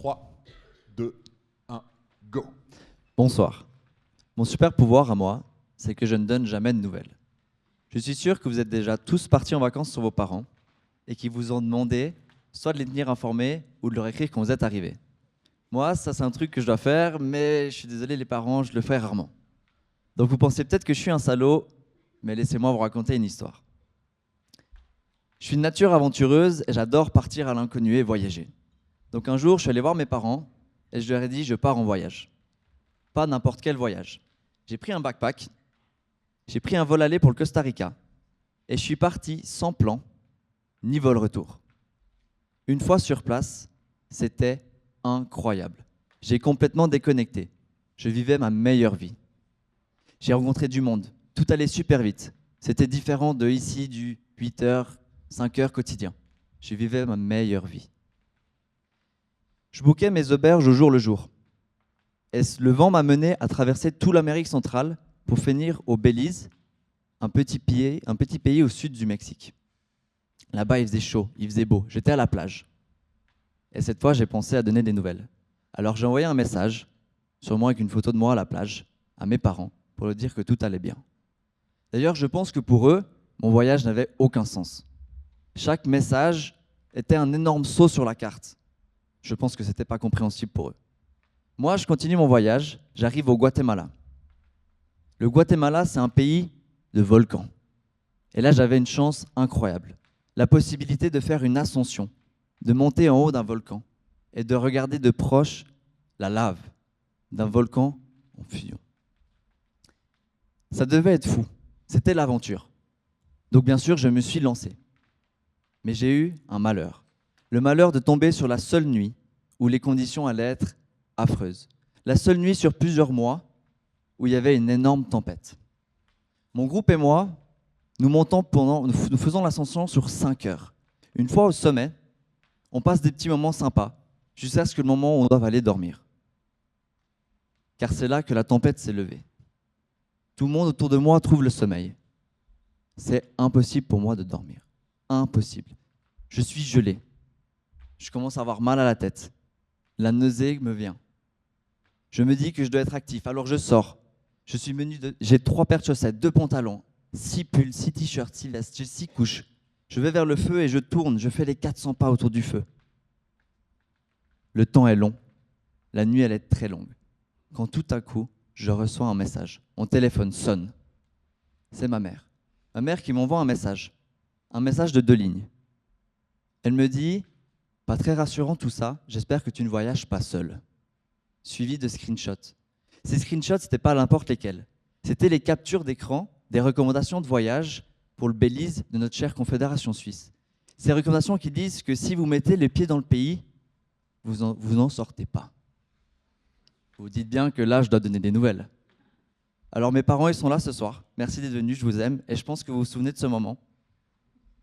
3, 2, 1, go. Bonsoir. Mon super pouvoir à moi, c'est que je ne donne jamais de nouvelles. Je suis sûr que vous êtes déjà tous partis en vacances sur vos parents et qu'ils vous ont demandé soit de les tenir informés ou de leur écrire quand vous êtes arrivés. Moi, ça c'est un truc que je dois faire, mais je suis désolé les parents, je le fais rarement. Donc vous pensez peut-être que je suis un salaud, mais laissez-moi vous raconter une histoire. Je suis de nature aventureuse et j'adore partir à l'inconnu et voyager. Donc un jour, je suis allé voir mes parents et je leur ai dit je pars en voyage. Pas n'importe quel voyage. J'ai pris un backpack, j'ai pris un vol aller pour le Costa Rica et je suis parti sans plan ni vol retour. Une fois sur place, c'était incroyable. J'ai complètement déconnecté. Je vivais ma meilleure vie. J'ai rencontré du monde. Tout allait super vite. C'était différent de ici du 8h, 5h quotidien. Je vivais ma meilleure vie. Je bookais mes auberges au jour le jour. Et le vent m'a mené à traverser toute l'Amérique centrale pour finir au Belize, un petit pays au sud du Mexique. Là-bas, il faisait chaud, il faisait beau. J'étais à la plage. Et cette fois, j'ai pensé à donner des nouvelles. Alors j'ai envoyé un message, sûrement avec une photo de moi à la plage, à mes parents, pour leur dire que tout allait bien. D'ailleurs, je pense que pour eux, mon voyage n'avait aucun sens. Chaque message était un énorme saut sur la carte. Je pense que ce n'était pas compréhensible pour eux. Moi, je continue mon voyage, j'arrive au Guatemala. Le Guatemala, c'est un pays de volcans. Et là, j'avais une chance incroyable. La possibilité de faire une ascension, de monter en haut d'un volcan et de regarder de proche la lave d'un volcan en fusion. Ça devait être fou. C'était l'aventure. Donc bien sûr, je me suis lancé. Mais j'ai eu un malheur. Le malheur de tomber sur la seule nuit où les conditions allaient être affreuses. La seule nuit sur plusieurs mois où il y avait une énorme tempête. Mon groupe et moi, nous faisons l'ascension sur 5 heures. Une fois au sommet, on passe des petits moments sympas, jusqu'à ce que le moment où on doit aller dormir. Car c'est là que la tempête s'est levée. Tout le monde autour de moi trouve le sommeil. C'est impossible pour moi de dormir. Impossible. Je suis gelé. Je commence à avoir mal à la tête. La nausée me vient. Je me dis que je dois être actif, alors je sors. J'ai 3 paires de chaussettes, 2 pantalons, 6 pulls, 6 t-shirts, 6 vestes, j'ai 6 couches. Je vais vers le feu et je tourne, je fais les 400 pas autour du feu. Le temps est long, la nuit elle est très longue. Quand tout à coup, je reçois un message. Mon téléphone sonne. C'est ma mère. Ma mère qui m'envoie un message de 2 lignes. Elle me dit, pas très rassurant tout ça, j'espère que tu ne voyages pas seul. Suivi de screenshots. Ces screenshots, ce n'étaient pas n'importe lesquels. C'était les captures d'écran des recommandations de voyage pour le Belize de notre chère Confédération suisse. Ces recommandations qui disent que si vous mettez les pieds dans le pays, vous n'en sortez pas. Vous dites bien que là, je dois donner des nouvelles. Alors mes parents, ils sont là ce soir. Merci d'être venus, je vous aime. Et je pense que vous vous souvenez de ce moment.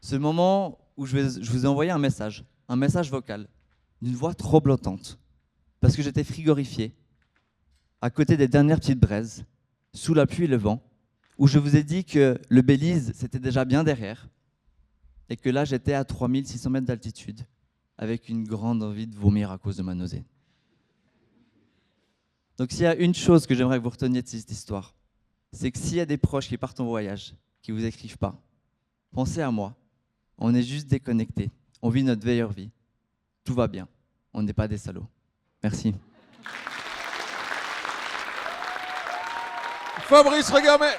Ce moment où je vous ai envoyé un message vocal, d'une voix trop blottante, parce que j'étais frigorifié, à côté des dernières petites braises, sous la pluie et le vent, où je vous ai dit que le Belize, c'était déjà bien derrière, et que là, j'étais à 3600 mètres d'altitude, avec une grande envie de vomir à cause de ma nausée. Donc s'il y a une chose que j'aimerais que vous reteniez de cette histoire, c'est que s'il y a des proches qui partent en voyage, qui ne vous écrivent pas, pensez à moi. On est juste déconnectés. On vit notre meilleure vie. Tout va bien. On n'est pas des salauds. Merci. Fabrice Regamet.